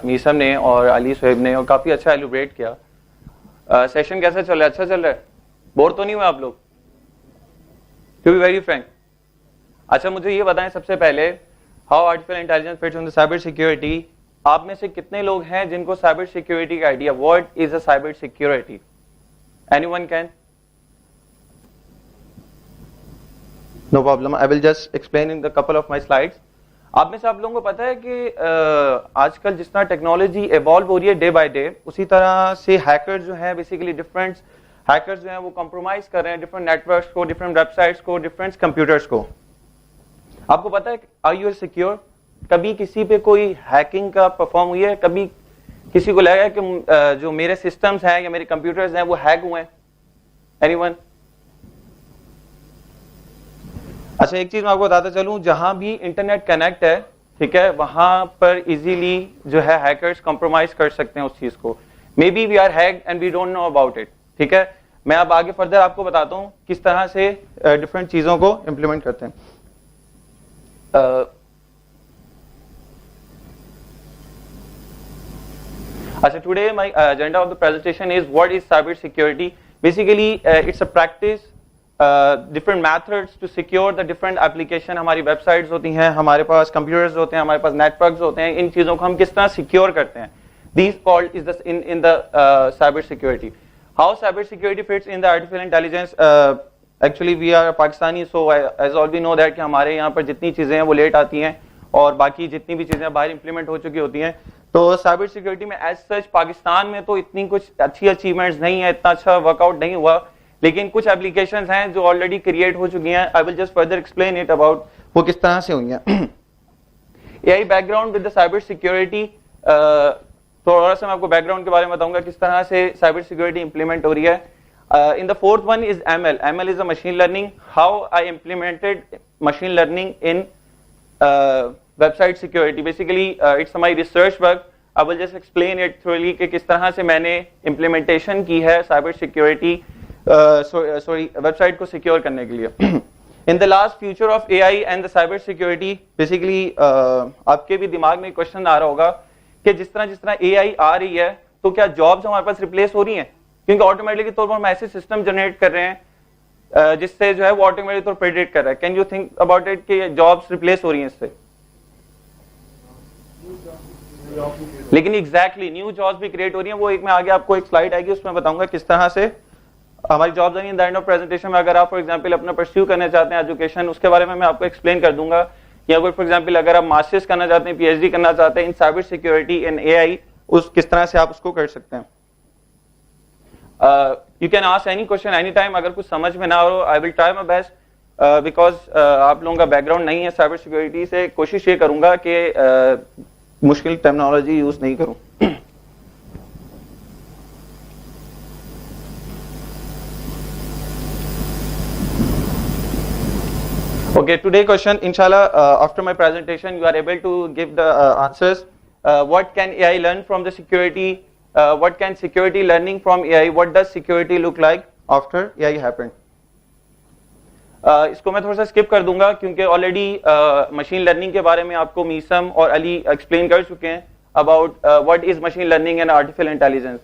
मीसम ने और अली सोहेब ने और काफ़ी अच्छा एलिब्रेट किया। सेशन कैसा चल रहा है? अच्छा चल रहा है? बोर तो नहीं हुए आप लोग? To be very frank. अच्छा मुझे ये बताएं सबसे पहले, how artificial intelligence fits in the cyber security. आप में से कितने लोग हैं जिनको साइबर सिक्योरिटी का idea? What is a cyber security? Anyone can? No problem, I will just explain in the couple of my slides. आप में से आप लोगों को पता है कि आजकल जिस तरह टेक्नोलॉजी इवॉल्व हो रही है डे बाय डे, उसी तरह से हैकर्स जो हैं बेसिकली डिफरेंट हैकर्स जो हैं वो कंप्रोमाइज कर रहे हैं डिफरेंट नेटवर्क्स को, डिफरेंट वेबसाइट्स को, डिफरेंट कंप्यूटर्स को। आपको पता है आर यू सिक्योर? कभी किसी पे कोई हैकिंग का परफॉर्म हुई है? कभी किसी को लगा है कि जो मेरे सिस्टम्स हैं या मेरे कंप्यूटर्स हैं वो हैक हुए हैं? एनीवन? अच्छा एक चीज मैं आपको बताता चलूं, जहां भी इंटरनेट कनेक्ट है, ठीक है, वहां पर इजीली जो है हैकर्स कंप्रोमाइज कर सकते हैं उस चीज को। Maybe we are hacked and we don't know about it. ठीक है, मैं अब आगे फर्दर आपको बताता हूं किस तरह से डिफरेंट चीजों को इंप्लीमेंट करते हैं। अच्छा, today my agenda of the presentation is what is cyber security. Basically it's a practice, different methods to secure the different application. हमारी वेबसाइट्स होती हैं, हमारे पास कंप्यूटर्स होते हैं, हमारे पास नेटवर्क्स होते हैं, इन चीजों को हम किस तरह सिक्योर करते हैं। These called is in the cyber security. How cyber security fits in the artificial intelligence. Actually we are Pakistani, so as all we know that कि हमारे यहाँ पर जितनी चीजें हैं वो लेट आती हैं और बाकी जितनी भी चीजें बाहर इंप्लीमेंट हो चुकी होती हैं। तो साइबर सिक्योरिटी में एज सच पाकिस्तान में तो इतनी कुछ अच्छी अचीवमेंट्स नहीं है, इतना अच्छा वर्कआउट नहीं हुआ, लेकिन कुछ एप्लीकेशंस हैं जो ऑलरेडी क्रिएट हो चुकी हैं। आई will just further explain it about वो किस तरह से हुई हैं। AI background with the cyber security. थोड़ा सा मैं आपको बैकग्राउंड के बारे में बताऊंगा किस तरह से साइबर सिक्योरिटी इंप्लीमेंट हो रही है। In the fourth one is ML. ML is a machine learning. How I implemented machine learning in website security. Basically it's my research work. I will just explain it thoroughly कि किस तरह से मैंने implementation की है cyber security website को secure करने के लिए। In the last future of AI and the cyber security, basically आपके भी दिमाग में क्वेश्चन आ रहा होगा कि जिस तरह एआई आ रही है तो क्या जॉब्स हमारे पास रिप्लेस हो रही हैं? क्योंकि ऑटोमेटिकली तौर पर हम ऐसे सिस्टम जनरेट कर रहे हैं जिससे जो है वो ऑटोमेटिक तौर पर प्रेडिक्ट कर रहा है। Can you think about it कि जॉब्स रिप्लेस हो रही हैं इससे? लेकिन एग्जैक्टली न्यू जॉब्स भी क्रिएट हो रही हैं। वो एक मैं आगे आपको एक स्लाइड आएगी उसमें बताऊंगा किस तरह से हमारी जॉब्स आएंगी। In the end of presentation में अगर आप फॉर एग्जांपल अपना परस्यू करना चाहते हैं एजुकेशन, उसके बारे में मैं आपको एक्सप्लेन कर दूंगा। या कोई फॉर एग्जांपल अगर आप मास्टर्स करना चाहते हैं, पीएचडी करना चाहते हैं इन साइबर सिक्योरिटी इन एआई, उस किस तरह से आप उसको कर सकते हैं। You can ask any question any time. अगर कुछ समझ में ना हो, I will try my best because आप लोगों का बैकग्राउंड नहीं है साइबर सिक्योरिटी से। कोशिश ये करूंगा कि मुश्किल टर्मिनोलॉजी यूज नहीं करूं। Okay, today question, inshallah, after my presentation, you are able to give the answers. What can AI learn from the security? What can security learning from AI? What does security look like after AI happened? इसको मैं थोड़ा सा skip कर दूंगा क्योंकि already machine learning के बारे में आपको मीसम और अली एक्सप्लेन कर चुके हैं about what is machine learning and artificial intelligence.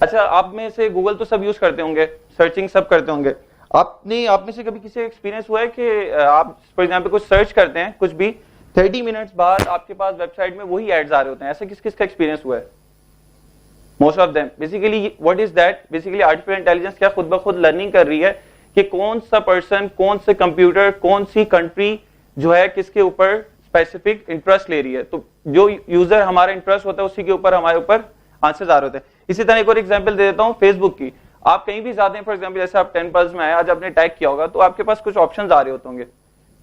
अच्छा, आप में से गूगल तो सब यूज करते होंगे, सर्चिंग सब करते होंगे। आप में से कभी किसी एक्सपीरियंस हुआ है कि आप फॉर एग्जांपल कुछ सर्च करते हैं, कुछ भी 30 मिनट्स बाद आपके पास वेबसाइट में वही एड्स आ रहे होते हैं? ऐसा किस का एक्सपीरियंस हुआ है? Most of them. Basically what is that? Basically artificial intelligence क्या खुद ब खुद लर्निंग कर रही है कि कौन सा पर्सन, कौन से कंप्यूटर, कौन सी कंट्री जो है किसके ऊपर स्पेसिफिक इंटरेस्ट ले रही है। तो जो यूजर हमारा इंटरेस्ट होता है उसी के ऊपर हमारे ऊपर आंसर्स आ रहे होते हैं। इसी तरह एक और एग्जाम्पल दे देता हूँ फेसबुक की। आप कहीं भी जाते हैं, फॉर एग्जांपल जैसे आप 10 पल्स में आए, आज आपने टैग किया होगा तो आपके पास कुछ ऑप्शंस आ रहे होते होंगे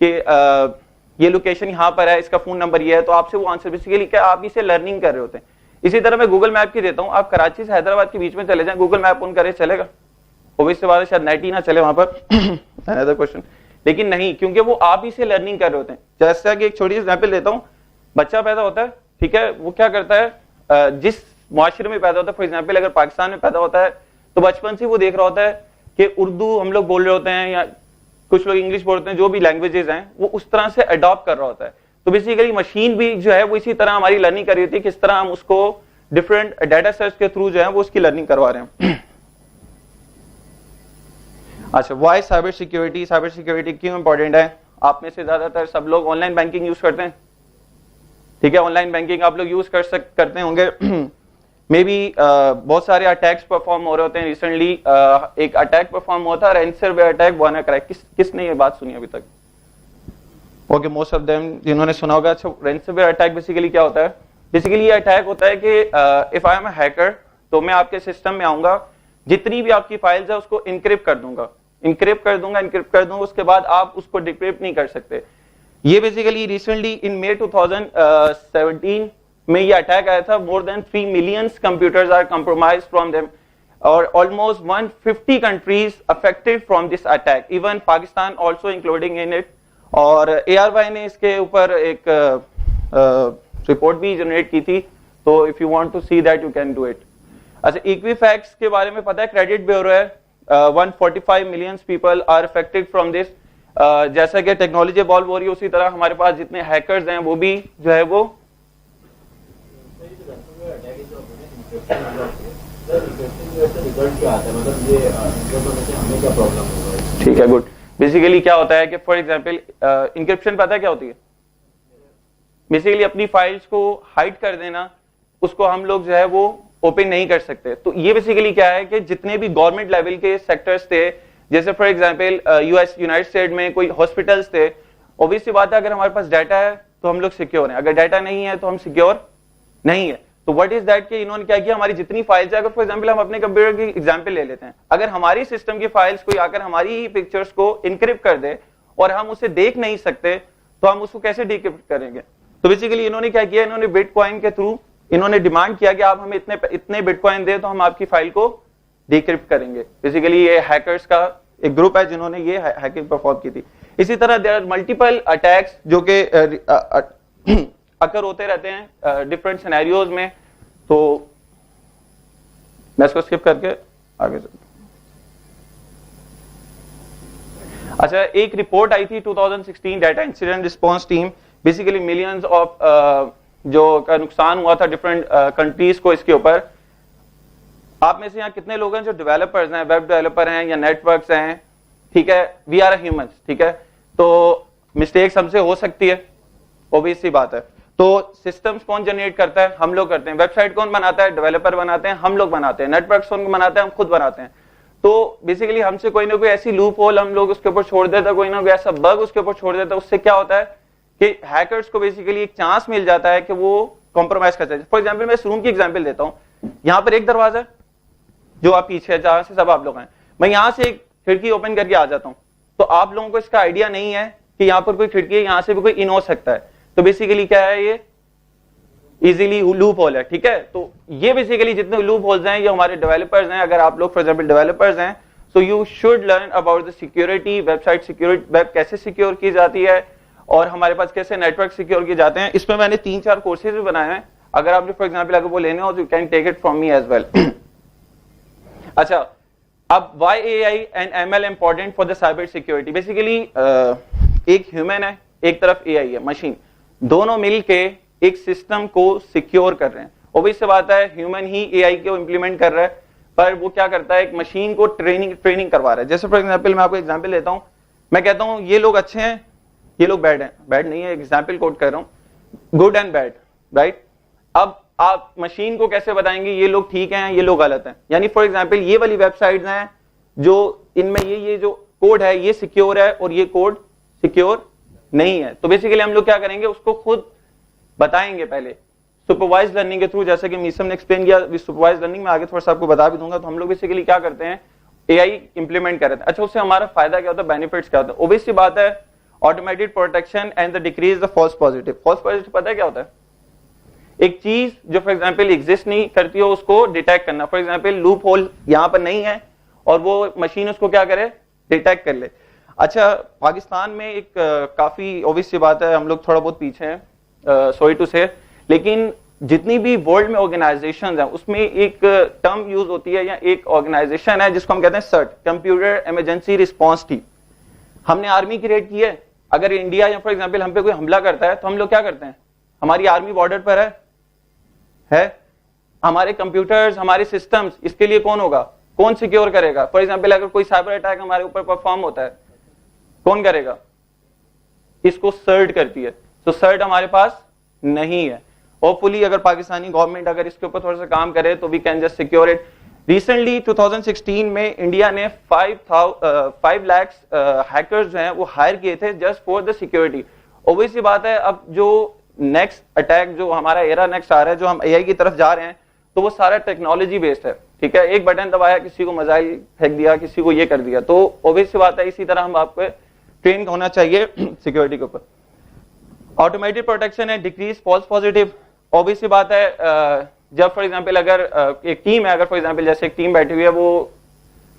कि ये लोकेशन यहाँ पर है, इसका फोन नंबर ये है, तो आपसे वो आंसर बेसिकली क्या आप इसे लर्निंग कर रहे होते हैं। इसी तरह मैं गूगल मैप की देता हूँ। आप कराची से हैदराबाद के बीच में चले जाएं, गूगल मैप ऑन करें, चलेगा? ओबियसली बात है, शायद नेट ही ना चले वहां पर। Another question. लेकिन नहीं, क्योंकि वो आप ही से लर्निंग कर रहे होते हैं। जैसा कि एक छोटी सी एग्जाम्पल देता हूँ, बच्चा पैदा होता है, ठीक है, वो क्या करता है, जिस मुआशरे में पैदा होता है, फॉर एग्जाम्पल अगर पाकिस्तान में पैदा होता है तो बचपन से वो देख रहा होता है कि उर्दू हम लोग बोल रहे होते हैं या कुछ लोग इंग्लिश बोलते हैं, जो भी लैंग्वेजेस हैं वो उस तरह से अडॉप्ट कर रहा होता है। तो बेसिकली मशीन भी जो है वो इसी तरह हमारी लर्निंग कर रही थी, किस तरह हम उसको डिफरेंट डाटा सेट्स के थ्रू जो है वो उसकी लर्निंग करवा रहे हैं। अच्छा, why cyber security, cyber security क्यों इंपॉर्टेंट है? आप में से ज्यादातर सब लोग ऑनलाइन बैंकिंग यूज करते हैं, ठीक है, ऑनलाइन बैंकिंग आप लोग यूज करते होंगे। मे बी बहुत सारे अटैक्स परफॉर्म हो रहे होते हैं। रिसेंटली एक अटैक परफॉर्म हुआ था, रैनसमवेयर अटैक, WannaCry। किसने ये बात सुनी अभी तक? ओके, मोस्ट ऑफ देम जिन्होंने सुना होगा। अच्छा, रैनसमवेयर अटैक बेसिकली क्या होता है? बेसिकली ये अटैक होता है कि if I am a hacker, तो मैं आपके सिस्टम में आऊंगा, जितनी भी आपकी फाइल्स है उसको इनक्रिप्ट कर दूंगा, उसके बाद आप उसको डिक्रिप्ट नहीं कर सकते। ये बेसिकली रिसेंटली इन मई 2017 में ये अटैक आया था। More than 3 million computers are compromised from them और almost 150 countries affected from this attack, even Pakistan also including in it. और ARY ने इसके ऊपर एक रिपोर्ट भी जनरेट की थी, तो if you want to see that you can do it. अच्छा, इक्विफैक्स के बारे में पता है? क्रेडिट ब्यूरो है। 145 million people are affected from this. जैसा कि टेक्नोलॉजी इवॉल्व हो रही है उसी तरह हमारे पास जितने हैकर्स हैं वो भी जो है वो ठीक है, गुड। बेसिकली क्या होता है कि फॉर एग्जांपल इंक्रिप्शन पता है क्या होती है? बेसिकली अपनी फाइल्स को हाइड कर देना, उसको हम लोग जो है वो ओपन नहीं कर सकते। तो ये बेसिकली क्या है कि जितने भी गवर्नमेंट लेवल के सेक्टर्स थे, जैसे फॉर एग्जांपल यूनाइटेड स्टेट में कोई हॉस्पिटल्स थे, ऑब्वियस सी बात है अगर हमारे पास डाटा है तो हम लोग सिक्योर हैं, अगर डाटा नहीं है तो हम सिक्योर नहीं है। तो व्हाट इज दैट कि इन्होंने क्या किया, हमारी जितनी फाइल्स है, अगर फॉर एग्जांपल हम अपने कंप्यूटर की एग्जांपल ले लेते हैं, अगर हमारी सिस्टम की फाइल्स कोई आकर हमारी ही पिक्चर्स को इनक्रिप्ट कर दे और हम उसे देख नहीं सकते, तो हम उसको कैसे डिक्रिप्ट करेंगे? तो बेसिकली इन्होंने क्या किया, इन्होंने बिटकॉइन के थ्रू इन्होंने डिमांड किया कि आप हमें इतने बिटकॉइन दे तो हम आपकी फाइल को डिक्रिप्ट करेंगे। बेसिकली ये हैकर्स का एक ग्रुप है जिन्होंने ये हैकिंग परफॉर्म की थी। इसी तरह देयर आर मल्टीपल अटैक्स जो कि अकर होते रहते हैं डिफरेंट सिनेरियोज में। तो मैं इसको स्किप करके आगे चलता हूं। अच्छा, एक रिपोर्ट आई थी 2016 data incident response team, basically millions of जो का नुकसान हुआ था डिफरेंट कंट्रीज को इसके ऊपर। आप में से यहाँ कितने लोग हैं जो डेवलपर्स हैं, वेब डेवलपर हैं या नेटवर्क्स हैं? ठीक है, वी आर ह्यूमंस, ठीक है, तो मिस्टेक्स हमसे हो सकती है, ऑब्वियस सी बात है। तो सिस्टम्स कौन जनरेट करता है? हम लोग करते हैं। वेबसाइट कौन बनाता है? डेवलपर बनाते हैं, हम लोग बनाते हैं। नेटवर्क कौन बनाता है? हम खुद बनाते हैं। तो बेसिकली हमसे कोई ना कोई ऐसी लूप होल हम लोग उसके ऊपर छोड़ देता, कोई ना कोई ऐसा बग उसके ऊपर छोड़ देता, उससे क्या होता है कि हैकर्स को बेसिकली एक चांस मिल जाता है कि वो कॉम्प्रोमाइज कर सकते। फॉर एग्जाम्पल मैं इस रूम की एग्जाम्पल देता हूं। यहाँ पर एक दरवाजा है जो आप पीछे जहां से सब आप लोग हैं, मैं यहां से एक खिड़की ओपन करके आ जाता हूं, तो आप लोगों को इसका आइडिया नहीं है कि यहाँ पर कोई खिड़की है, यहां से भी कोई इन हो सकता है। तो बेसिकली क्या है, ये इजीली लूप होल है, ठीक है। तो ये बेसिकली जितने लूप होल्स हैं ये हमारे डेवलपर्स हैं। अगर आप लोग फॉर एग्जांपल डेवलपर्स हैं, so you should learn about the security, website security, web कैसे सिक्योर की जाती है और हमारे पास कैसे नेटवर्क सिक्योर किए जाते हैं। इसमें मैंने 3-4 कोर्सेज भी बनाए हैं, अगर आपने फॉर एग्जांपल अगर वो लेने हो तो you can take it from me as well. अच्छा, अब why AI and ML important for the cyber security? Basically एक ह्यूमन है, एक तरफ AI है, मशीन, दोनों मिलके एक सिस्टम को सिक्योर कर रहे हैं। ऑब्वियस सी बात है ह्यूमन ही AI को इंप्लीमेंट कर रहा है, पर वो क्या करता है, एक मशीन को ट्रेनिंग करवा रहा है। जैसे फॉर एग्जांपल मैं आपको एग्जांपल देता हूं, मैं कहता हूं ये लोग अच्छे हैं, ये लोग बैड हैं, बैड नहीं है, एग्जांपल कोट कर रहा हूं, गुड एंड बैड, राइट। अब आप मशीन को कैसे बताएंगे ये लोग ठीक हैं, ये लोग गलत हैं? यानी फॉर एग्जांपल ये वाली वेबसाइट्स हैं जो इनमें ये जो कोड है ये सिक्योर है और ये कोड सिक्योर नहीं है। तो बेसिकली हम लोग क्या करेंगे, उसको खुद बताएंगे पहले सुपरवाइज लर्निंग के थ्रू, जैसे कि मीसम ने एक्सप्लेन किया। सुपरवाइज लर्निंग में आगे थोड़ा सा आपको बता भी दूंगा। तो हम लोग बेसिकली क्या करते हैं, AI इंप्लीमेंट कर रहे हैं। अच्छा, उससे हमारा फायदा क्या होता है, बेनिफिट्स क्या होता है? ऑब्वियस सी बात है automated protection and the decrease the false positive. False positive पता है क्या होता है? एक चीज जो फॉर एग्जांपल एग्जिस्ट नहीं करती हो उसको डिटेक्ट करना। फॉर एग्जांपल लूप होल यहां पर नहीं है और वो मशीन उसको क्या करे, डिटेक्ट कर ले। अच्छा, पाकिस्तान में एक काफी ऑब्वियस सी बात है हम लोग थोड़ा बहुत पीछे हैं, सॉरी टू से, लेकिन जितनी भी वर्ल्ड में ऑर्गेनाइजेशंस हैं उसमें एक टर्म यूज होती है या एक ऑर्गेनाइजेशन है जिसको हम कहते हैं CERT, computer emergency response team. हमने आर्मी क्रिएट की है, अगर इंडिया या फॉर एग्जांपल हम पे कोई हमला करता है तो हम लोग क्या करते हैं, हमारी आर्मी बॉर्डर पर है, हमारे कंप्यूटर्स, हमारे सिस्टम्स, इसके लिए कौन होगा, कौन सिक्योर करेगा? फॉर एग्जांपल अगर कोई साइबर अटैक हमारे ऊपर परफॉर्म होता है, कौन करेगा? इसको सर्ट करती है। तो सर्ट हमारे पास नहीं है। होपफुली अगर पाकिस्तानी गवर्नमेंट अगर इसके ऊपर थोड़ा सा काम करे तो we can just secure it. Recently 2016 में इंडिया ने 5 लाख हैकर्स जो हैं वो हायर किए थे just for the security. Obviously बात है, अब जो नेक्स्ट अटैक जो हमारा एरा नेक्स्ट आ रहा है, जो हम एआई की तरफ जा रहे हैं, तो वो सारा टेक्नोलॉजी बेस्ड है। ठीक है, एक बटन दबाया, किसी को मिसाइल फेंक दिया, किसी को ये कर दिया, तो ऑब्वियसली बात है इसी तरह हम आपको ट्रेन होना चाहिए सिक्योरिटी के ऊपर। ऑटोमेटेड प्रोटेक्शन है, डिक्रीज फॉल्स पॉजिटिव। ऑब्वियसली बात है जब फॉर एग्जांपल अगर एक टीम है, अगर फॉर एग्जांपल जैसे एक टीम बैठी हुई है, वो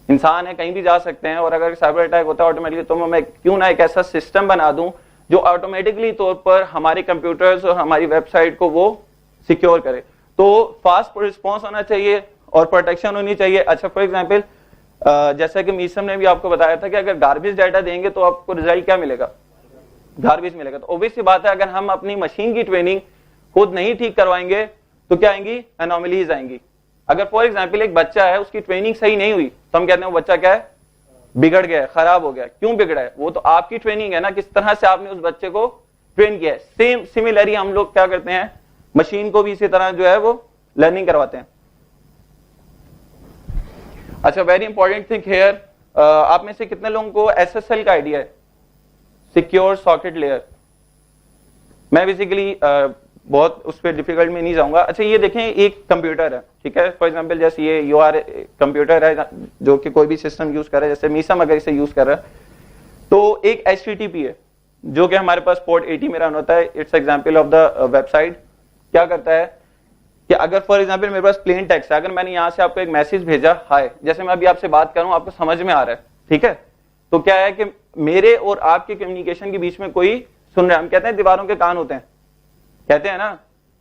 इंसान है, कहीं भी जा सकते हैं, और अगर साइबर अटैक होता है ऑटोमेटिकली, तो मैं क्यों ना एक ऐसा सिस्टम बना दूं जो ऑटोमेटिकली तौर पर हमारे कंप्यूटर्स और हमारी वेबसाइट को वो सिक्योर करे। तो फास्ट रिस्पॉन्स होना चाहिए और प्रोटेक्शन होनी चाहिए। अच्छा, फॉर एग्जांपल जैसा कि मीसम ने भी आपको बताया था कि अगर गार्बेज डाटा देंगे तो आपको रिजल्ट क्या मिलेगा, गार्बेज मिलेगा। तो ऑब्वियसली बात है अगर हम अपनी मशीन की ट्रेनिंग खुद नहीं ठीक करवाएंगे तो क्या आएंगी, एनोमलीज आएंगी। अगर फॉर एग्जांपल एक बच्चा है, उसकी ट्रेनिंग सही नहीं हुई तो हम कहते हैं वो बच्चा क्या है, बिगड़ गया, खराब हो गया। क्यों बिगड़ा है? वो तो आपकी ट्रेनिंग है ना, किस तरह से आपने उस बच्चे को ट्रेन किया है। सेम सिमिलरली हम लोग क्या करते हैं, मशीन को भी इसी तरह जो है वो लर्निंग करवाते हैं। अच्छा, वेरी इंपॉर्टेंट थिंग हेयर, आप में से कितने लोगों को एसएसएल का आइडिया है, सिक्योर सॉकेट लेयर? मैं बेसिकली बहुत उस पर डिफिकल्ट में नहीं जाऊंगा। अच्छा, ये देखें, एक कंप्यूटर है, ठीक है, फॉर एग्जांपल जैसे ये यूआर कंप्यूटर है जो कि कोई भी सिस्टम यूज कर रहा है, जैसे मीसम अगर इसे यूज कर रहा है, तो एक HTTP है जो कि हमारे पास पोर्ट 80 में रन होता है। It's example of the website. क्या करता है कि अगर फॉर एग्जांपल मेरे पास प्लेन टेक्स्ट है, अगर मैंने यहां से आपको एक मैसेज भेजा, हाय, जैसे मैं अभी आपसे बात कर रहा हूं, आपको समझ में आ रहा है, ठीक है, तो क्या है कि मेरे और आपके कम्युनिकेशन के बीच में कोई सुन रहा है। हम कहते हैं दीवारों के कान होते हैं, कहते हैं ना।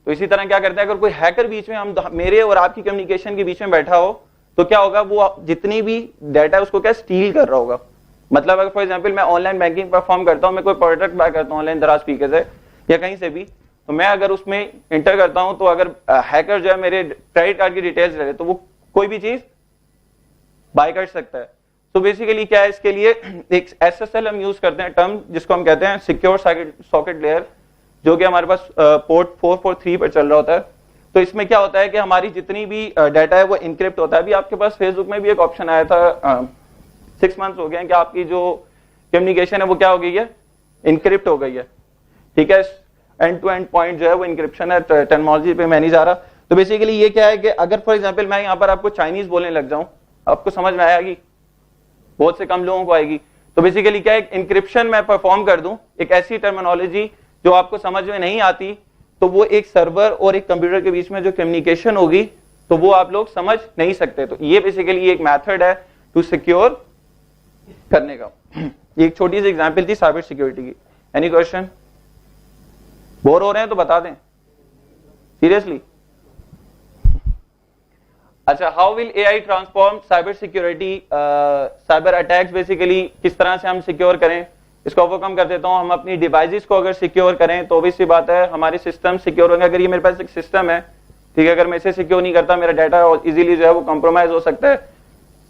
तो इसी तरह क्या करते हैं, अगर कोई हैकर बीच में, हम मेरे और आपकी कम्युनिकेशन के बीच में बैठा हो, तो क्या होगा, वो जितनी भी डाटा है उसको क्या स्टील कर रहा होगा। मतलब अगर फॉर एग्जांपल मैं ऑनलाइन बैंकिंग परफॉर्म करता हूं, मैं कोई प्रोडक्ट बाय करता हूं ऑनलाइन दराज स्पीकर से या कहीं से भी, तो मैं अगर उसमें इंटर करता हूं, तो अगर हैकर जो है मेरे क्रेडिट कार्ड की डिटेल्स ले, तो वो कोई भी चीज बाय कर सकता है। तो बेसिकली क्या है, इसके लिए एक SSL हम यूज करते हैं टर्म, जिसको हम कहते हैं सिक्योर सॉकेट लेयर, जो कि हमारे पास पोर्ट 443 पर चल रहा होता है। तो इसमें क्या होता है कि हमारी जितनी भी डाटा है वो इनक्रिप्ट होता है। अभी आपके पास फेसबुक में भी एक ऑप्शन आया था, 6 मंथ्स हो गए हैं कि आपकी जो कम्युनिकेशन है वो क्या हो गई है, इनक्रिप्ट हो गई है। ठीक है, एंड टू एंड पॉइंट जो है वो इनक्रिप्शन है, टेक्नोलॉजी पे मैं नहीं जा रहा। तो बेसिकली ये क्या है कि अगर फॉर एग्जांपल मैं यहाँ पर आपको चाइनीज बोलने लग जाऊं, आपको समझ में आएगी, बहुत से कम लोगों को आएगी। तो बेसिकली क्या है, इनक्रिप्शन मैं परफॉर्म कर दूं, एक ऐसी टर्मिनोलॉजी जो आपको समझ में नहीं आती, तो वो एक सर्वर और एक कंप्यूटर के बीच में जो कम्युनिकेशन होगी, तो वो आप लोग समझ नहीं सकते। तो ये बेसिकली एक मेथड है टू सिक्योर करने का। ये एक छोटी सी एग्जांपल थी साइबर सिक्योरिटी की। Any question? बोर हो रहे हैं तो बता दें, सीरियसली। अच्छा, how will AI transform cyber security? Cyber attacks basically किस तरह से हम सिक्योर करें, इसको ओवरकम कर देता हूं। हम अपनी डिवाइसेस को अगर सिक्योर करें तो ऑब्वियसली बात है हमारे सिस्टम सिक्योर होंगे। अगर ये मेरे पास एक सिस्टम है, ठीक है, अगर मैं इसे सिक्योर नहीं करता, मेरा डाटा इजीली जो है वो कॉम्प्रोमाइज हो सकता है।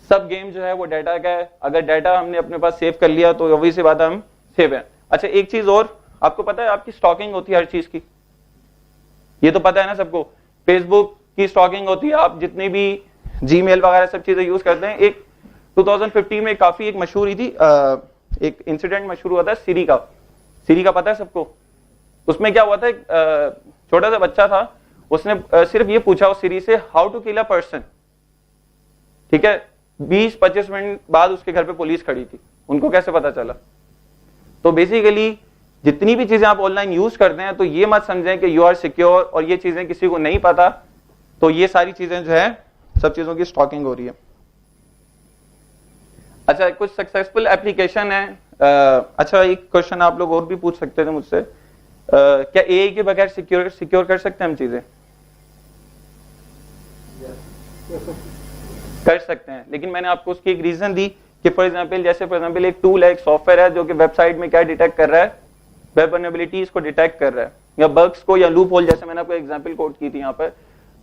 सब गेम जो है वो डाटा का है। अगर डाटा हमने अपने पास सेव कर लिया तो ऑब्वियसली बात है हम सेव है। अच्छा, एक चीज और, आपको पता है आपकी स्टॉकिंग होती है हर चीज की, ये तो पता है ना सबको। फेसबुक की स्टॉकिंग होती है, आप जितनी भी जीमेल वगैरह सब चीजें यूज करते हैं। एक 2015 में काफी एक मशहूर ही थी, एक इंसिडेंट मशहूर हुआ था सिरी का। सिरी का पता है सबको? उसमें क्या हुआ था, छोटा सा बच्चा था, उसने सिर्फ ये पूछा उस सिरी से, how to kill a person. ठीक है, 20-25 मिनट बाद उसके घर पे पुलिस खड़ी थी। उनको कैसे पता चला? तो बेसिकली जितनी भी चीजें आप ऑनलाइन यूज करते हैं, तो ये मत समझें कि यू आर सिक्योर और ये चीजें किसी को नहीं पता, तो ये सारी चीजें जो है सब चीजों की स्टॉकिंग हो रही है। अच्छा, कुछ सक्सेसफुल एप्लीकेशन है। अच्छा, एक क्वेश्चन आप लोग और भी पूछ सकते थे मुझसे, क्या एआई के बगैर सिक्योर कर सकते हैं हम चीजें? कर सकते हैं, लेकिन मैंने आपको उसकी एक रीजन दी कि फॉर एग्जांपल एक टूल है, एक सॉफ्टवेयर है जो कि वेबसाइट में क्या डिटेक्ट कर रहा है, वेब वल्नरेबिलिटीज को डिटेक्ट कर रहा है या बग्स को या लूप होल, जैसे मैंने आपको एग्जांपल कोट की थी यहाँ पर।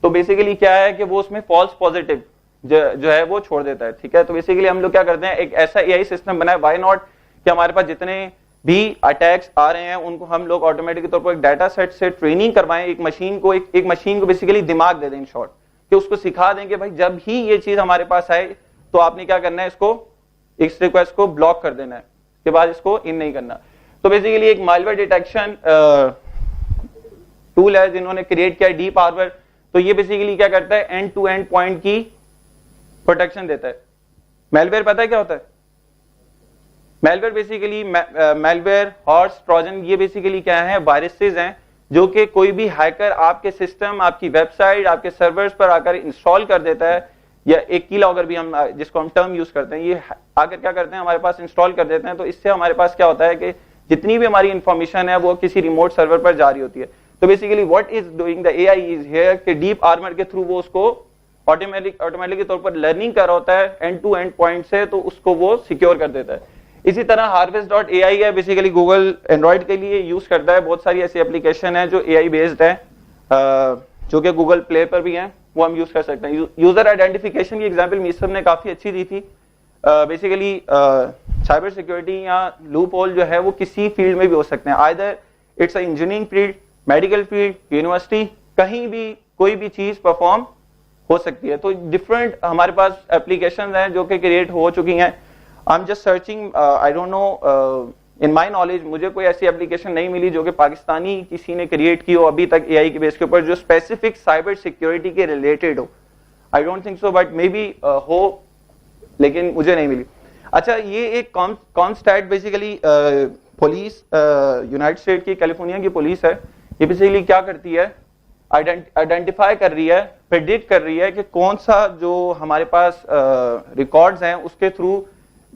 तो बेसिकली क्या है कि वो उसमें फॉल्स पॉजिटिव जो है वो छोड़ देता है, ठीक है। तो बेसिकली हम लोग क्या करते हैं, एक ऐसा एआई सिस्टम बनाए, व्हाई नॉट, कि हमारे पास जितने भी अटैक्स आ रहे हैं उनको हम लोग ऑटोमेटिक तौर पर एक डाटा सेट से ट्रेनिंग करवाएं, एक मशीन को बेसिकली दिमाग दे दें इन शॉर्ट, कि उसको सिखा दें कि भाई जब ही ये चीज हमारे पास आए तो आपने क्या करना है, इसको इस रिक्वेस्ट को ब्लॉक कर देना है, के बाद इसको इन नहीं करना। तो बेसिकली एक मालवेयर डिटेक्शन टूल है जिन्होंने क्रिएट किया डीप आर्मर। तो ये बेसिकली क्या करता है, एंड टू एंड पॉइंट की प्रोटेक्शन देता है। मेलवेयर पता है क्या होता है? Malware basically malware, horse, Trojan, ये बेसिकली क्या है, वायरसेस हैं जो कि कोई भी हैकर आपके सिस्टम, आपकी वेबसाइट, आपके सर्वर्स पर आकर इंस्टॉल कर देता है, या एक कीलॉगर भी हम जिसको हम टर्म यूज करते हैं, ये आकर क्या करते हैं, हमारे पास इंस्टॉल कर देते हैं। तो इससे हमारे पास क्या होता है कि जितनी भी हमारी इंफॉर्मेशन है वो किसी रिमोट सर्वर पर जा रही होती है। तो basically what is doing the AI is here कि डीप आर्मर के थ्रू वो उसको ऑटोमेटिक के तौर पर लर्निंग कर रहा होता है एंड टू एंड पॉइंट से, तो उसको वो सिक्योर कर देता है। इसी तरह harvest.ai है, बेसिकली गूगल एंड्रॉइड के लिए यूज करता है। बहुत सारी ऐसी एप्लीकेशन है जो एआई बेस्ड है, जो कि गूगल प्ले पर भी है, वो हम यूज कर सकते हैं। यूजर आइडेंटिफिकेशन की एग्जांपल मीसब ने काफी अच्छी दी थी। बेसिकली साइबर सिक्योरिटी या लूप होल जो है वो किसी फील्ड में भी हो सकते हैं, either it's a engineering field, medical field, university, कहीं भी कोई भी चीज परफॉर्म हो सकती है। तो डिफरेंट हमारे पास एप्लीकेशंस हैं जो कि क्रिएट हो चुकी हैं। I am just searching, I don't know, in my knowledge मुझे कोई ऐसी एप्लीकेशन नहीं मिली जो कि पाकिस्तानी किसी ने क्रिएट की हो अभी तक एआई के बेस के ऊपर, जो स्पेसिफिक साइबर सिक्योरिटी के रिलेटेड हो। I don't think so, but may be हो, लेकिन मुझे नहीं मिली। अच्छा, ये एक कॉमस्टैट बेसिकली पुलिस यूनाइटेड स्टेट की, कैलिफोर्निया की पुलिस है। ये बेसिकली क्या करती है, आइडेंटिफाई कर रही है, प्रेडिक्ट कर रही है कि कौन सा जो हमारे पास रिकॉर्ड्स हैं उसके थ्रू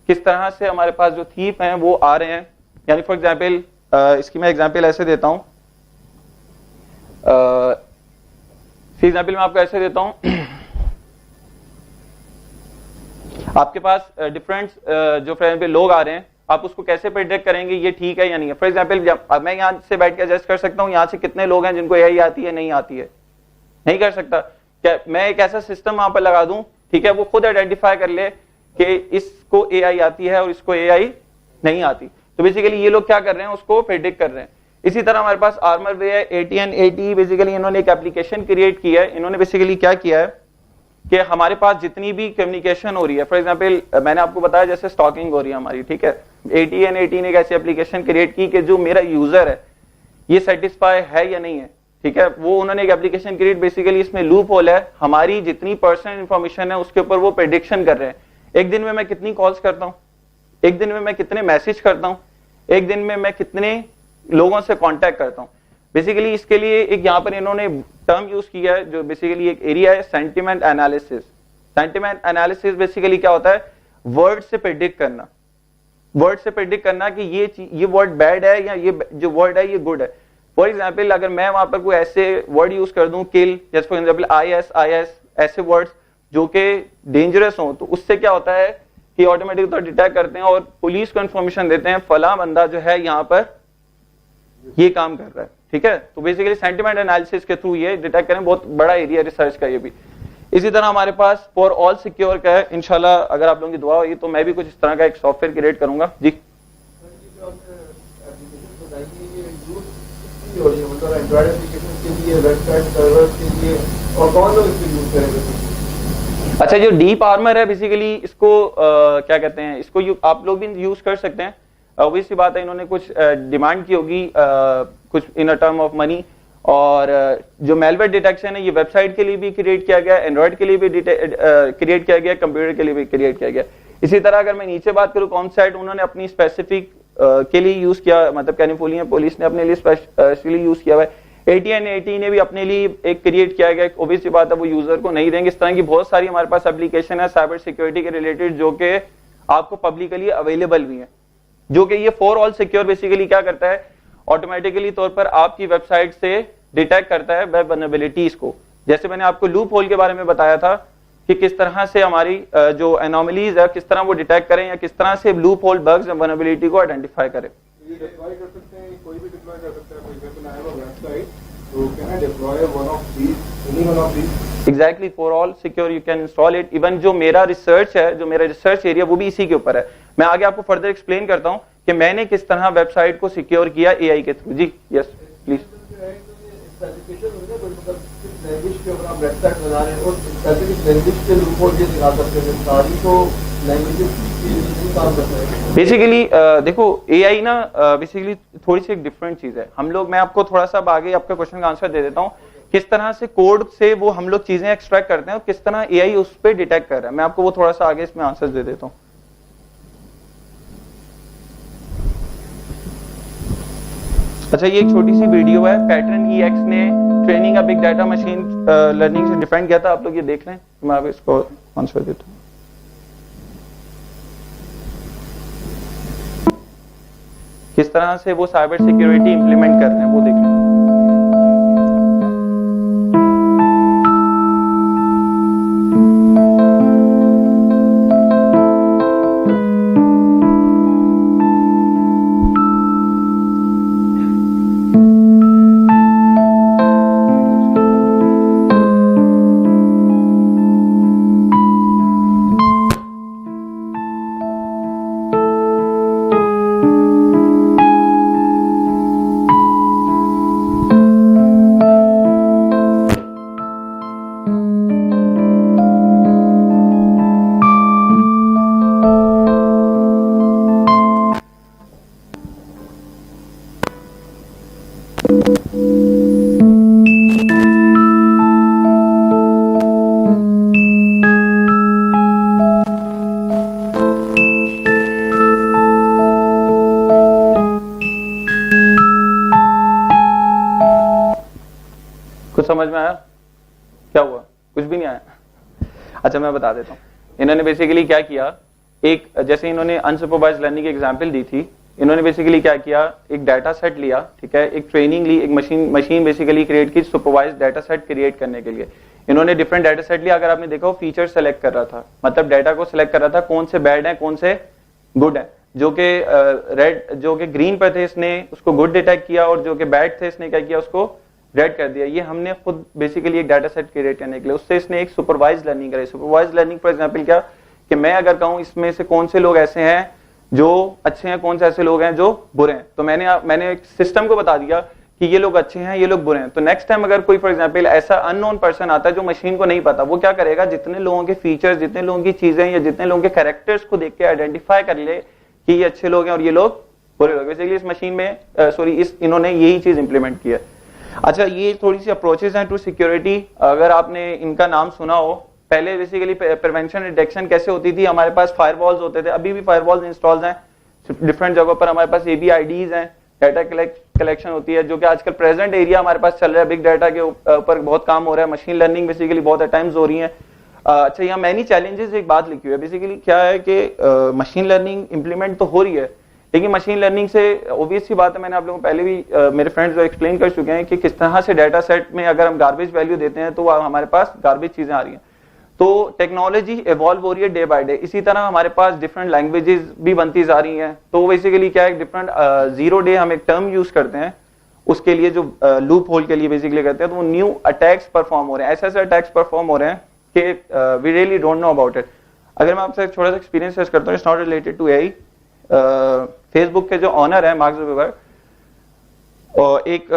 किस तरह से हमारे पास जो थीफ हैं वो आ रहे हैं। यानी फॉर एग्जांपल इसकी मैं एग्जांपल ऐसे देता हूं, एग्जांपल मैं आपको ऐसे देता हूं आपके पास डिफरेंट जो फॉर एग्जांपल लोग आ रहे हैं, आप उसको कैसे प्रेडिक्ट करेंगे ये ठीक है या नहीं है। फॉर एग्जांपल मैं यहाँ से बैठ के एडजस्ट कर सकता हूँ यहाँ से कितने लोग हैं जिनको एआई आती है, नहीं आती है, नहीं कर सकता। क्या मैं एक ऐसा सिस्टम वहां पर लगा दूं, ठीक है, वो खुद आइडेंटिफाई कर ले कि इसको एआई आती है और इसको एआई नहीं आती। तो बेसिकली ये लोग क्या कर रहे हैं, उसको प्रेडिक्ट कर रहे हैं। इसी तरह हमारे पास आर्मर वे है, AT&AT, बेसिकली इन्होंने एक एप्लीकेशन क्रिएट की है। इन्होंने बेसिकली क्या किया है कि हमारे पास जितनी भी कम्युनिकेशन हो रही है, फॉर एग्जांपल मैंने आपको बताया जैसे स्टॉकिंग हो रही है हमारी, ठीक है, AT&AT ने एक ऐसी एप्लीकेशन क्रिएट की कि जो मेरा यूजर है ये सेटिस्फाई है या नहीं है, ठीक है, वो उन्होंने एक एप्लीकेशन क्रिएट, बेसिकली इसमें लूप होल है, हमारी जितनी पर्सनल इंफॉर्मेशन है उसके ऊपर वो प्रेडिक्शन कर रहे हैं। एक दिन में मैं कितनी कॉल्स करता हूं, एक दिन में मैं कितने मैसेज करता हूं, एक दिन में मैं कितने लोगों से कांटेक्ट करता हूं। बेसिकली इसके लिए एक यहाँ पर इन्होंने टर्म यूज किया है जो बेसिकली एक एरिया है, sentiment analysis. Sentiment analysis basically क्या होता है, वर्ड से प्रेडिक्ट करना, वर्ड से प्रेडिक्ट करना कि ये वर्ड बैड है या ये जो वर्ड है ये गुड है। फॉर एग्जाम्पल अगर मैं वहां पर कोई ऐसे वर्ड यूज कर दूं, किल, जैसे फॉर एग्जाम्पल IS, ऐसे वर्ड्स जो कि डेंजरस हो, तो उससे क्या होता है कि ऑटोमेटिक तो डिटेक्ट करते हैं और पुलिस को इंफॉर्मेशन देते हैं फला बंदा जो है यहाँ पर ये काम कर रहा है, ठीक है। तो बेसिकली सेंटिमेंट एनालिसिस के थ्रू ये डिटेक्ट करें, बहुत बड़ा एरिया रिसर्च का ये भी। इसी तरह हमारे पास फॉर ऑल सिक्योर का है, इंशाल्लाह अगर आप लोगों की दुआ होगी तो मैं भी कुछ इस तरह का एक सॉफ्टवेयर क्रिएट करूंगा जी। अच्छा, जो डीप आर्मर है बेसिकली इसको क्या कहते हैं, इसको आप लोग भी यूज कर सकते हैं। ऑब्वियसली बात है, इन्होंने कुछ डिमांड की होगी कुछ इन अ टर्म ऑफ मनी। और जो मेलवेयर डिटेक्शन है ये वेबसाइट के लिए भी क्रिएट किया गया, एंड्रॉइड के लिए भी क्रिएट किया गया, कंप्यूटर के लिए भी क्रिएट किया गया। इसी तरह अगर मैं नीचे बात करूं, कॉमसाइट उन्होंने अपनी स्पेसिफिक के लिए यूज किया, मतलब कैलिफोर्निया पुलिस ने अपने लिए स्पेशली यूज किया हुआ है। AT&AT ने भी अपने लिए एक क्रिएट किया गया, ऑब्वियसली बात है वो यूजर को नहीं देंगे। इस तरह की बहुत सारी हमारे पास एप्लीकेशन है साइबर सिक्योरिटी के रिलेटेड जो कि आपको पब्लिकली अवेलेबल भी है, जो कि ये फॉर ऑल सिक्योर बेसिकली क्या करता है, ऑटोमेटिकली तौर पर आपकी वेबसाइट से डिटेक्ट करता है वेब वल्नरेबिलिटीज को। जैसे मैंने आपको लूप होल के बारे में बताया था कि किस तरह से हमारी जो एनोमलीज है किस तरह वो डिटेक्ट करें या किस तरह से लूप होल बग्स या वल्नरेबिलिटी को आइडेंटिफाई करें। ये डिप्लॉय कर सकते हैं, कोई भी डिप्लॉय कर सकता है। For example I have a website, तो can I deploy one of these, any one of these? Exactly, for all secure you can install it. Even जो मेरा रिसर्च है, जो मेरा रिसर्च एरिया, वो भी इसी के ऊपर है। मैं आगे आपको फर्दर एक्सप्लेन करता हूँ कि मैंने किस तरह वेबसाइट को सिक्योर किया एआई के थ्रू। जी यस प्लीज। लैंग्वेज के ऊपर आप वेबसाइट बना रहे हैं और स्पेसिफिक लैंग्वेज के लूप होल ये दिखा सकते हैं, सारी तो लैंग्वेजेस की काम करते हैं। बेसिकली देखो एआई ना बेसिकली थोड़ी सी एक डिफरेंट चीज है। हम लोग, मैं आपको थोड़ा सा आगे आपके क्वेश्चन का आंसर दे देता हूँ किस तरह से कोड से वो हम लोग चीजें एक्सट्रैक्ट करते हैं और किस तरह एआई उस पर डिटेक्ट कर रहा है। मैं आपको वो थोड़ा सा आगे इसमें आंसर दे देता हूँ। अच्छा, ये एक छोटी सी वीडियो है, पैटर्न ईएक्स ने training big data machine learning से डिफाइन किया था। आप लोग ये देख लें, मैं अब इसको आंसर देता हूँ। किस तरह से वो साइबर सिक्योरिटी इंप्लीमेंट कर रहे हैं वो देख लें। कुछ समझ में आया? क्या हुआ? कुछ भी नहीं आया? अच्छा, मैं बता देता हूँ। इन्होंने बेसिकली क्या किया, एक जैसे इन्होंने अनसुपरवाइज्ड लर्निंग की एग्जांपल दी थी, इन्होंने बेसिकली क्या किया, एक डाटा सेट लिया, ठीक है, एक ट्रेनिंग ली, एक मशीन बेसिकली क्रिएट की सुपरवाइज्ड डाटा सेट क्रिएट करने के लिए। इन्होंने डिफरेंट डाटा सेट लिया। अगर आपने देखा, वो फीचर सेलेक्ट कर रहा था, मतलब डाटा को सिलेक्ट कर रहा था कौन से बैड है कौन से गुड है। जो कि रेड, जो कि ग्रीन पर थे, इसने उसको गुड डिटेक्ट किया, और जो कि बैड थे इसने क्या किया, उसको रेड कर दिया। ये हमने खुद बेसिकली एक डाटा सेट क्रिएट करने के लिए, उससे इसने एक सुपरवाइज लर्निंग कराई। सुपरवाइज लर्निंग फॉर एग्जांपल क्या, कि मैं अगर कहूं इसमें से कौन से लोग ऐसे हैं जो अच्छे हैं, कौन से ऐसे लोग हैं जो बुरे हैं, तो मैंने एक सिस्टम को बता दिया कि ये लोग अच्छे हैं, ये लोग बुरे हैं। तो नेक्स्ट टाइम अगर कोई फॉर एग्जांपल ऐसा अननोन पर्सन आता है जो मशीन को नहीं पता, वो क्या करेगा, जितने लोगों के फीचर्स, जितने लोगों की चीजें या जितने लोगों के कैरेक्टर्स को देख के आइडेंटिफाई कर ले कि ये अच्छे लोग हैं और ये लोग बुरे लोग। बेसिकली इस मशीन में इन्होंने यही चीज इंप्लीमेंट की है। अच्छा, ये थोड़ी सी अप्रोचेस हैं टू सिक्योरिटी। अगर आपने इनका नाम सुना हो, पहले बेसिकली प्रिवेंशन डिटेक्शन कैसे होती थी, हमारे पास फायरवॉल्स होते थे, अभी भी फायरवॉल्स इंस्टॉल्ड हैं डिफरेंट जगहों पर। हमारे पास ABIDs हैं, डाटा कलेक्शन होती है, जो कि आजकल प्रेजेंट एरिया हमारे पास चल रहा है। बिग डाटा के ऊपर बहुत काम हो रहा है, मशीन लर्निंग बेसिकली बहुत टाइम्स हो रही है। अच्छा, यहाँ मैनी चैलेंजेस एक बात लिखी हुई है। बेसिकली क्या है कि मशीन लर्निंग इंप्लीमेंट तो हो रही है, लेकिन मशीन लर्निंग से ऑब्वियस सी बात है, मैंने आप लोगों को पहले भी मेरे फ्रेंड्स एक्सप्लेन कर चुके हैं कि किस तरह से डाटा सेट में अगर हम गार्बेज वैल्यू देते हैं तो हमारे पास गार्बेज चीजें आ रही हैं। तो टेक्नोलॉजी इवॉल्व हो रही है डे बाय डे। इसी तरह हमारे पास डिफरेंट लैंग्वेजेस भी बनती जा रही हैं। तो बेसिकली क्या है, डिफरेंट 0 डे हम एक टर्म यूज करते हैं उसके लिए, जो लूप होल के लिए बेसिकली करते हैं। तो वो न्यू अटैक्स परफॉर्म हो रहे हैं, ऐसे अटैक्स परफॉर्म हो रहे हैं कि we really don't know about it. अगर मैं आपसे थोड़ा सा एक्सपीरियंस शेयर करता हूँ, it's not related to AI. Facebook के जो ऑनर है मार्क ज़ुकरबर्ग, और एक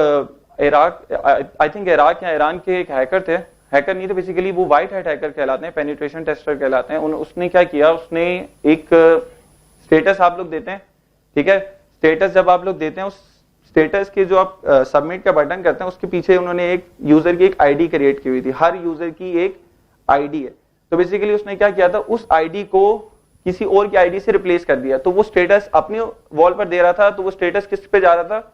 इराक, आई थिंक इराक या ईरान के एक हैकर थे, हैकर नहीं थे बेसिकली, वो व्हाइट हैट हैकर कहलाते हैं, पेनिट्रेशन टेस्टर कहलाते हैं। उसने क्या किया, उसने एक स्टेटस आप लोग देते हैं, ठीक है, स्टेटस जब आप लोग देते हैं, उस स्टेटस के जो आप सबमिट का बटन करते हैं, उसके पीछे उन्होंने एक यूजर की एक आईडी क्रिएट की हुई थी। हर यूजर की एक आईडी है। तो बेसिकली उसने क्या किया था, उस आईडी को किसी और की आईडी से रिप्लेस कर दिया। तो वो स्टेटस अपने वॉल पर दे रहा था, तो वो स्टेटस किस पे जा रहा था,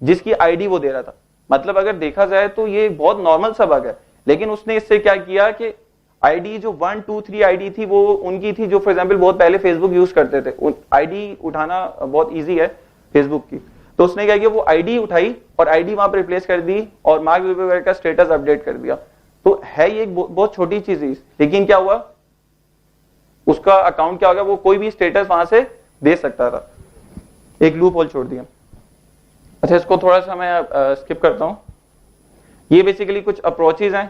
जिसकी आईडी वो दे रहा था। मतलब अगर देखा जाए तो ये बहुत नॉर्मल सा बग है, लेकिन उसने इससे क्या किया कि आईडी जो 1, 2, 3 आईडी थी वो उनकी थी, जो फॉर एग्जांपल बहुत पहले फेसबुक यूज करते थे। आईडी उठाना बहुत इजी है फेसबुक की। तो उसने क्या किया, वो आईडी उठाई और आईडी वहां पर रिप्लेस कर दी और मार्क ज़ुकरबर्ग का स्टेटस अपडेट कर दिया। तो है ये एक बहुत छोटी चीज, लेकिन क्या हुआ, उसका अकाउंट क्या हो गया, वो कोई भी स्टेटस वहां से दे सकता था, एक लूप होल छोड़ दिया। अच्छा, इसको थोड़ा सा मैं स्किप करता हूं। ये बेसिकली कुछ अप्रोचेज हैं,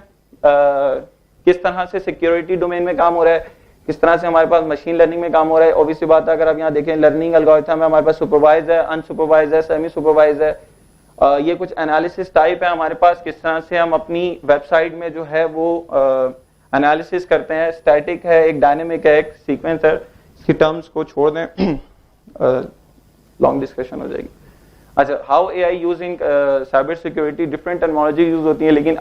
किस तरह से सिक्योरिटी डोमेन में काम हो रहा है, किस तरह से हमारे पास मशीन लर्निंग में काम हो रहा है। ऑब्वियसली बात है, अगर आप यहाँ देखें लर्निंग एल्गोरिथम है, हमारे पास सुपरवाइज है, अनसुपरवाइज है, सेमी सुपरवाइज है। ये कुछ एनालिसिस टाइप है हमारे पास, किस तरह से हम अपनी वेबसाइट में जो है वो एनालिसिस करते हैं। स्टैटिक है, एक डायनेमिक है, एक सीक्वेंस है। इसकी टर्म्स को छोड़ दें, लॉन्ग डिस्कशन हो जाएगी। अच्छा, how AI using cyber security, different technology use होती है, लेकिन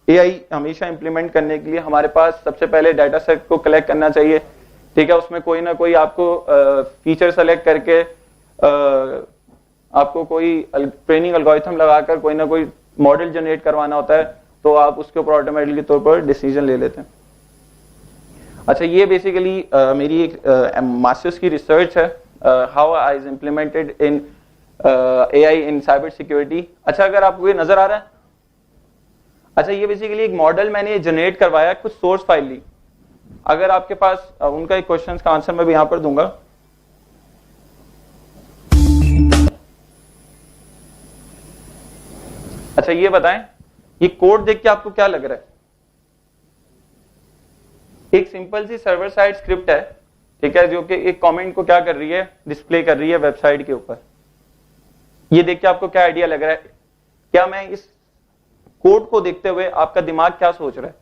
एआई हमेशा इंप्लीमेंट करने के लिए हमारे पास सबसे पहले डाटा सेट को कलेक्ट करना चाहिए, ठीक है। उसमें कोई ना कोई आपको फीचर सेलेक्ट करके आपको कोई ट्रेनिंग एल्गोरिथम लगाकर कोई ना कोई मॉडल जनरेट करवाना होता है, तो आप उसके ऊपर ऑटोमेटिकली तौर पर डिसीजन ले लेते हैं। अच्छा, ये बेसिकली मेरी एक मास्टर्स की रिसर्च है, how I is implemented in AI in cyber security. अच्छा, अगर आपको ये नजर आ रहा है, अच्छा ये बेसिकली एक मॉडल मैंने जनरेट करवाया, कुछ सोर्स फाइल ली। अगर आपके पास उनका एक क्वेश्चन का आंसर मैं भी यहां पर दूंगा। अच्छा, ये बताएं, ये कोड देख के आपको क्या लग रहा है? एक सिंपल सी सर्वर साइड स्क्रिप्ट है, ठीक है, जो कि एक कमेंट को क्या कर रही है, डिस्प्ले कर रही है वेबसाइट के ऊपर। ये देख के आपको क्या आइडिया लग रहा है? क्या मैं इस कोड को देखते हुए आपका दिमाग क्या सोच रहा है?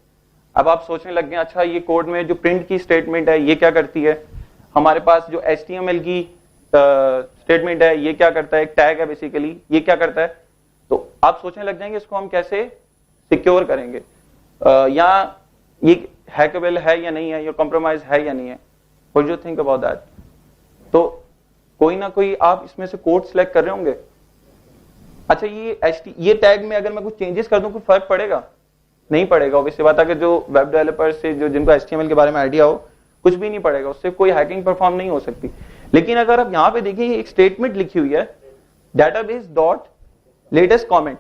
अब आप सोचने लग गए, अच्छा ये कोड में जो प्रिंट की स्टेटमेंट है ये क्या करती है, हमारे पास जो HTML की स्टेटमेंट है ये क्या करता है, एक टैग है बेसिकली, ये क्या करता है। तो आप सोचने लग जाएंगे इसको हम कैसे सिक्योर करेंगे, या ये हैकेबल है या नहीं है, ये कॉम्प्रोमाइज है या नहीं है। What do you think about that? तो कोई ना कोई आप इसमें से कोड सिलेक्ट कर रहे होंगे। अच्छा, ये टैग में अगर मैं कुछ चेंजेस कर दूं, कोई फर्क पड़ेगा? नहीं पड़ेगा। ऑब्वियसली बात है कि जो वेब डेवलपर से जो जिनको HTML के बारे में आइडिया हो, कुछ भी नहीं पड़ेगा, उससे कोई हैकिंग परफॉर्म नहीं हो सकती। लेकिन अगर आप यहाँ पे देखिए, एक स्टेटमेंट लिखी हुई है, डेटाबेस डॉट लेटेस्ट कमेंट।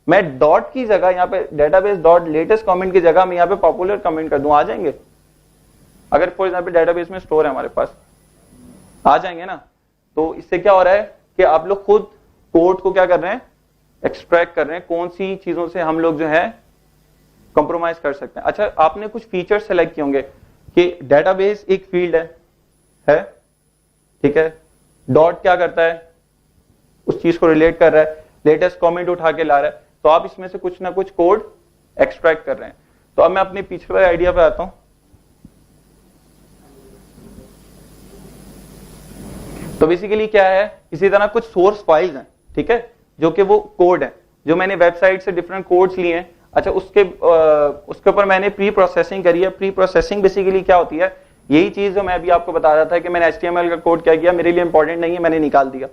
मैं डॉट की जगह यहाँ पे डेटाबेस डॉट लेटेस्ट कमेंट की जगह मैं यहाँ पे पॉपुलर कमेंट कर दूं, आ जाएंगे? अगर फॉर एग्जाम्पल डेटाबेस में स्टोर है हमारे पास, आ जाएंगे ना। तो इससे क्या हो रहा है कि आप लोग खुद कोड को क्या कर रहे हैं, एक्सट्रैक्ट कर रहे हैं, कौन सी चीजों से हम लोग जो है कॉम्प्रोमाइज कर सकते हैं। अच्छा, आपने कुछ फीचर सेलेक्ट किए होंगे कि डेटाबेस एक फील्ड है, ठीक है, डॉट क्या करता है, उस चीज को रिलेट कर रहा है, लेटेस्ट कमेंट उठा के ला रहा है। तो आप इसमें से कुछ ना कुछ कोड एक्सट्रैक्ट कर रहे हैं। तो अब मैं अपने पीछे वाले आइडिया पे आता हूं। तो बेसिकली क्या है, इसी तरह कुछ सोर्स फाइल्स हैं, ठीक है, जो कि वो कोड है, जो मैंने वेबसाइट से डिफरेंट कोड्स लिए हैं। अच्छा, उसके ऊपर मैंने प्री प्रोसेसिंग करी है। प्री प्रोसेसिंग बेसिकली क्या होती है, यही चीज जो मैं अभी आपको बता रहा था कि मैंने HTML का कोड क्या किया, मेरे लिए इंपॉर्टेंट नहीं है, मैंने निकाल दिया,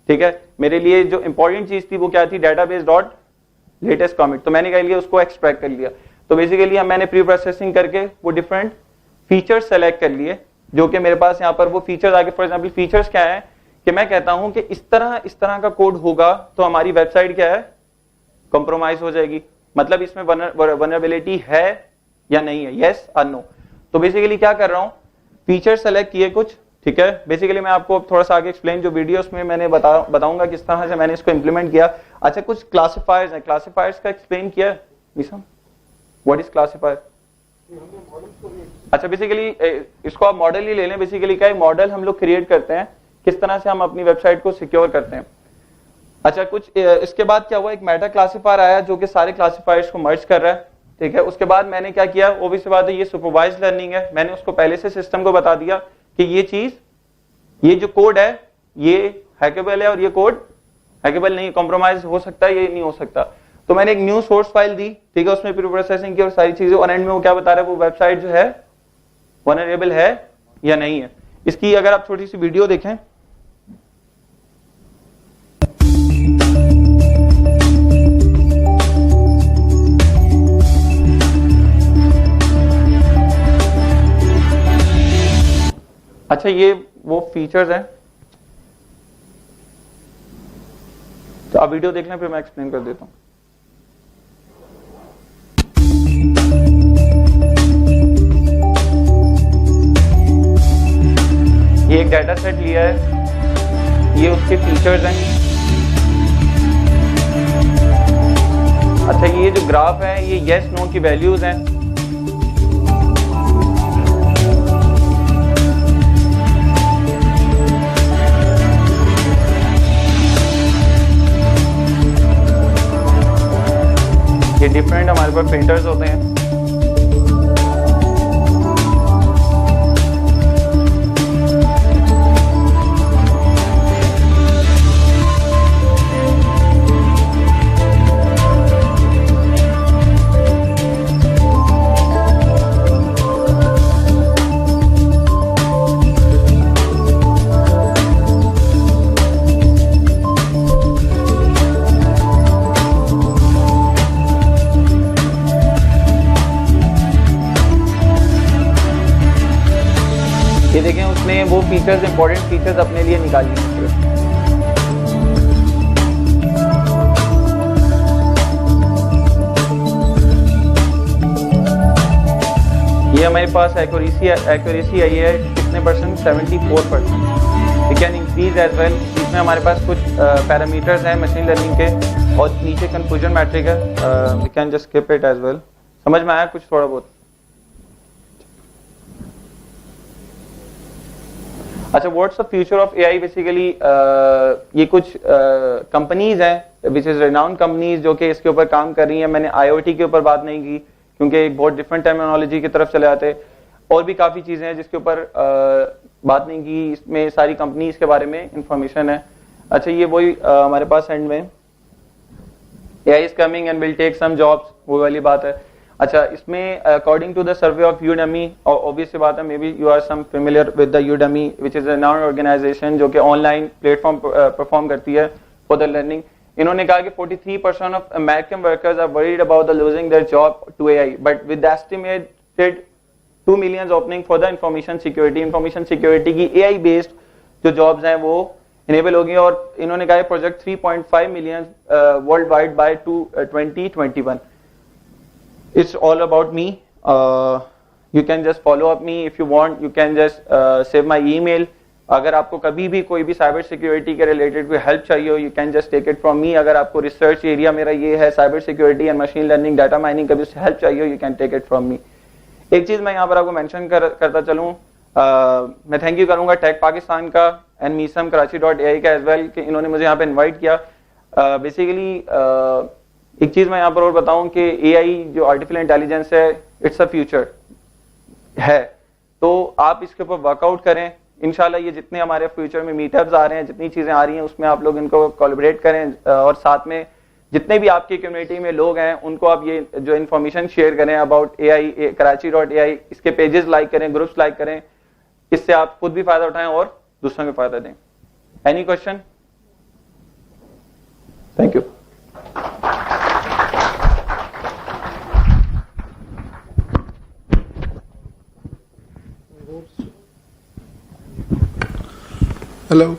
ठीक है। मेरे लिए जो इंपॉर्टेंट चीज थी वो क्या थी, डेटाबेस डॉट लेटेस्ट कमिट। तो मैंने क्या लिया, उसको एक्सट्रैक्ट कर लिया। तो बेसिकली मैंने प्री प्रोसेसिंग करके वो डिफरेंट फीचर्स सेलेक्ट कर लिए, जो कि मेरे पास यहाँ पर वो फीचर्स आगे। फॉर एग्जाम्पल फीचर्स क्या है कि मैं कहता हूं कि इस तरह का कोड होगा तो हमारी वेबसाइट क्या है, कॉम्प्रोमाइज हो जाएगी। मतलब इसमें वनरेबिलिटी है या नहीं है, यस और नो। तो बेसिकली क्या कर रहा हूं, फीचर सेलेक्ट किए कुछ, ठीक है। बेसिकली मैं आपको थोड़ा सा आगे एक्सप्लेन, जो वीडियोस में मैंने बताऊंगा किस तरह से मैंने इसको इंप्लीमेंट किया। अच्छा, कुछ क्लासिफायर्स हैं, क्लासिफायर्स का एक्सप्लेन किया निशा, व्हाट इज क्लासिफायर? अच्छा, बेसिकली इसको आप मॉडल ही ले लें। बेसिकली क्या है, मॉडल हम लोग क्रिएट करते हैं, किस तरह से हम अपनी वेबसाइट को सिक्योर करते हैं। अच्छा, कुछ इसके बाद क्या हुआ, एक मेटा क्लासिफायर आया जो कि सारे क्लासिफायर्स को मर्ज कर रहा है, ठीक है। उसके बाद मैंने क्या किया, ऑब्वियस बात है ये सुपरवाइज्ड लर्निंग है, मैंने उसको पहले से सिस्टम को बता दिया कि ये चीज, ये जो कोड है ये हैकेबल है और ये कोड हैकेबल नहीं, कॉम्प्रोमाइज हो सकता है, ये नहीं हो सकता। तो मैंने एक न्यू सोर्स फाइल दी, ठीक है, उसमें प्री प्रोसेसिंग की और सारी चीजें, और एंड में वो क्या बता रहा है, वो वेबसाइट जो है वनरेबल है या नहीं है। इसकी अगर आप छोटी सी वीडियो देखें, अच्छा ये वो फीचर्स हैं, तो आप वीडियो देख लें फिर मैं एक्सप्लेन कर देता हूं। ये एक डाटा सेट लिया है, ये उसके फीचर्स हैं। अच्छा, ये जो ग्राफ है ये येस नो की वैल्यूज हैं। ये डिफरेंट हमारे पास फिल्टर्स होते हैं। ये देखें, उसने वो फीचर्स, इंपॉर्टेंट फीचर्स अपने लिए निकाली हैं। ये हमारे पास एक्यूरेसी आई है कितने percent? 74%। We can increase as well. इसमें हमारे पास कुछ पैरामीटर्स हैं मशीन लर्निंग के, और नीचे कंफ्यूजन मैट्रिक है। We can just skip it as well. समझ में आया कुछ थोड़ा बहुत? अच्छा, what's the future of AI? Basically ये कुछ कंपनीज हैं विच इज रेनाउंड कंपनीज जो कि इसके ऊपर काम कर रही हैं। मैंने आईओटी के ऊपर बात नहीं की क्योंकि एक बहुत डिफरेंट टर्मिनोलॉजी की तरफ चले आते। और भी काफी चीजें हैं जिसके ऊपर बात नहीं की। इसमें सारी कंपनीज के बारे में इंफॉर्मेशन है। अच्छा, ये वही हमारे पास एंड में AI is coming and will take some jobs, वो वाली बात है। अच्छा, इसमें according to the survey of Udemy, obvious सी बात है, maybe you are some familiar with the Udemy which is a known organisation जो कि ऑनलाइन प्लेटफॉर्म परफॉर्म करती है फॉर द लर्निंग। इन्होंने कहा कि 43% of American workers are worried about the losing their job to AI, but with estimated 2 million opening for the information security. Information security की AI based जो jobs हैं वो enable होगी। और इन्होंने कहा project 3.5 million worldwide by 2021। It's all about me. You can just follow up me if you want. You can just save my email. अगर आपको कभी भी कोई भी साइबर सिक्योरिटी के रिलेटेड कोई हेल्प चाहिए हो, you can just take it from me. अगर आपको रिसर्च एरिया मेरा ये है cyber security and machine learning, data mining, कभी उससे हेल्प चाहिए हो, you can take it from me. एक चीज मैं यहाँ पर आपको मेंशन करता चलूँ, मैं थैंक यू करूंगा टेक पाकिस्तान का एंड मीसम Karachi.ai का एज वेल कि इन्होंने मुझे यहाँ पे इन्वाइट किया। बेसिकली एक चीज मैं यहाँ पर और बताऊं कि एआई जो आर्टिफिशियल इंटेलिजेंस है, इट्स अ फ्यूचर है। तो आप इसके ऊपर वर्कआउट करें। इंशाल्लाह ये जितने हमारे फ्यूचर में मीटअप्स आ रहे हैं, जितनी चीजें आ रही हैं, उसमें आप लोग इनको कोलैबोरेट करें। और साथ में जितने भी आपकी कम्युनिटी में लोग हैं उनको आप ये जो इन्फॉर्मेशन शेयर करें अबाउट एआई, Karachi.ai, इसके पेजेस लाइक करें, ग्रुप्स लाइक करें। इससे आप खुद भी फायदा उठाएं और दूसरों को फायदा दें। Any question? Thank you. Hello,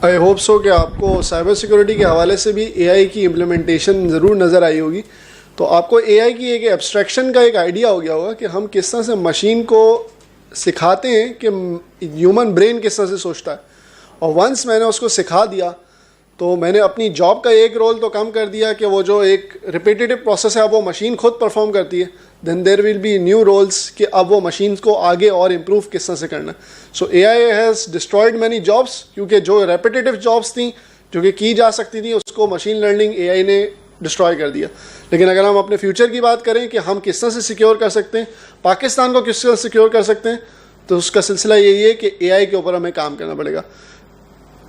I hope so कि आपको साइबर सिक्योरिटी के हवाले से भी एआई की इम्प्लीमेंटेशन ज़रूर नज़र आई होगी। तो आपको एआई की एक एब्स्ट्रैक्शन का एक आइडिया हो गया होगा कि हम किस तरह से मशीन को सिखाते हैं कि ह्यूमन ब्रेन किस तरह से सोचता है। और वंस मैंने उसको सिखा दिया तो मैंने अपनी जॉब का एक रोल तो कम कर दिया कि वो जो एक रिपीटेटिव प्रोसेस है अब वो मशीन खुद परफॉर्म करती है। Then there will be new roles कि अब वो मशीन को आगे और इम्प्रूव किस तरह से करना है। सो AI has destroyed many jobs, क्योंकि जो रेपिटेटिव जॉब्स थी जो कि की जा सकती थी उसको मशीन लर्निंग एआई ने डिस्ट्रॉय कर दिया। लेकिन अगर हम अपने फ्यूचर की बात करें कि हम किस तरह से सिक्योर कर सकते हैं, पाकिस्तान को किस तरह से सिक्योर कर सकते हैं, तो उसका सिलसिला यही है कि एआई के ऊपर हमें काम करना पड़ेगा।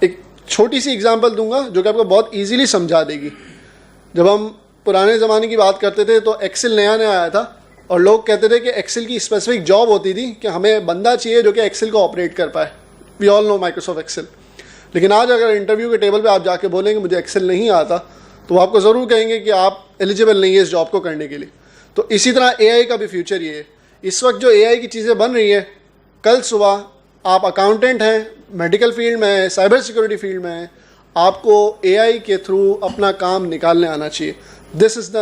एक छोटी सी एग्जांपल दूंगा जो कि आपको बहुत इजीली समझा देगी। जब हम पुराने ज़माने की बात करते थे तो एक्सेल नया नया आया था और लोग कहते थे कि एक्सेल की स्पेसिफिक जॉब होती थी कि हमें बंदा चाहिए जो कि एक्सेल को ऑपरेट कर पाए। We all know Microsoft Excel. लेकिन आज अगर इंटरव्यू के टेबल पे आप जाके बोलेंगे मुझे एक्सेल नहीं आता, तो वो आपको ज़रूर कहेंगे कि आप एलिजिबल नहीं है इस जॉब को करने के लिए। तो इसी तरह एआई का भी फ्यूचर ये है। इस वक्त जो एआई की चीज़ें बन रही हैं, कल सुबह आप अकाउंटेंट हैं, मेडिकल फील्ड में हैं, साइबर सिक्योरिटी फील्ड में हैं, आपको एआई के थ्रू अपना काम निकालने आना चाहिए। This is the